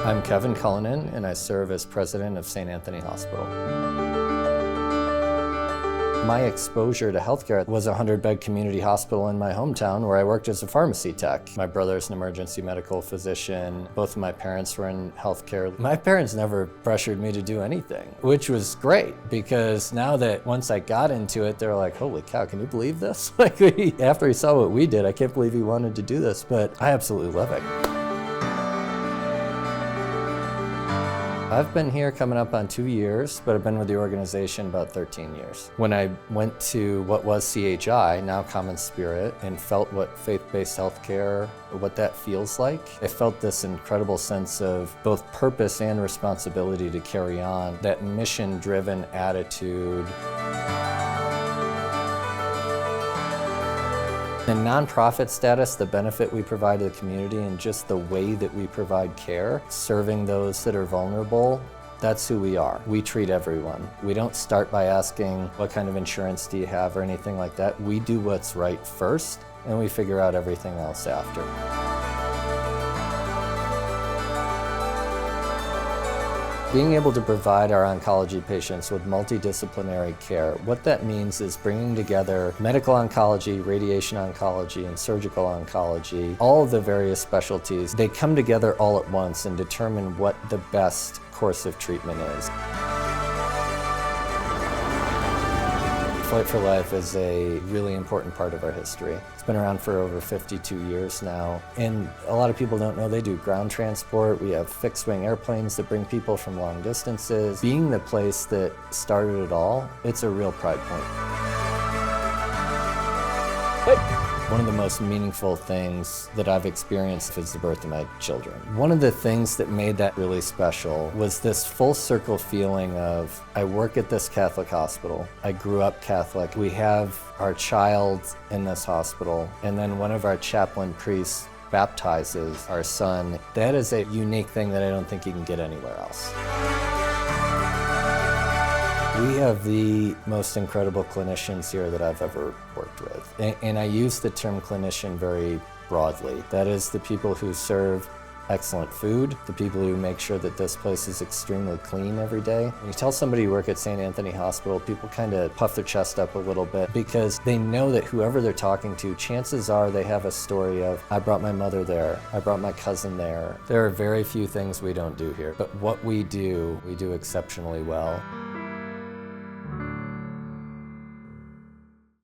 I'm Kevin Cullinan, and I serve as president of St. Anthony Hospital. My exposure to healthcare was a 100-bed community hospital in my hometown where I worked as a pharmacy tech. My brother's an emergency medical physician. Both of my parents were in healthcare. My parents never pressured me to do anything, which was great because now that once I got into it, they were like, holy cow, can you believe this? After he saw what we did, I can't believe he wanted to do this, but I absolutely love it. I've been here coming up on 2 years, but I've been with the organization about 13 years. When I went to what was CHI, now CommonSpirit, and felt what faith-based healthcare, what that feels like, I felt this incredible sense of both purpose and responsibility to carry on, that mission-driven attitude. The nonprofit status, the benefit we provide to the community, and just the way that we provide care, serving those that are vulnerable, that's who we are. We treat everyone. We don't start by asking, what kind of insurance do you have or anything like that. We do what's right first, and we figure out everything else after. Being able to provide our oncology patients with multidisciplinary care, what that means is bringing together medical oncology, radiation oncology, and surgical oncology, all of the various specialties. They come together all at once and determine what the best course of treatment is. Flight for Life is a really important part of our history. It's been around for over 52 years now, and a lot of people don't know they do ground transport. We have fixed-wing airplanes that bring people from long distances. Being the place that started it all, it's a real pride point. One of the most meaningful things that I've experienced is the birth of my children. One of the things that made that really special was this full circle feeling of, I work at this Catholic hospital, I grew up Catholic, we have our child in this hospital, and then one of our chaplain priests baptizes our son. That is a unique thing that I don't think you can get anywhere else. We have the most incredible clinicians here that I've ever worked with. And I use the term clinician very broadly. That is the people who serve excellent food, the people who make sure that this place is extremely clean every day. When you tell somebody you work at St. Anthony Hospital, people kind of puff their chest up a little bit because they know that whoever they're talking to, chances are they have a story of, I brought my mother there, I brought my cousin there. There are very few things we don't do here, but what we do exceptionally well.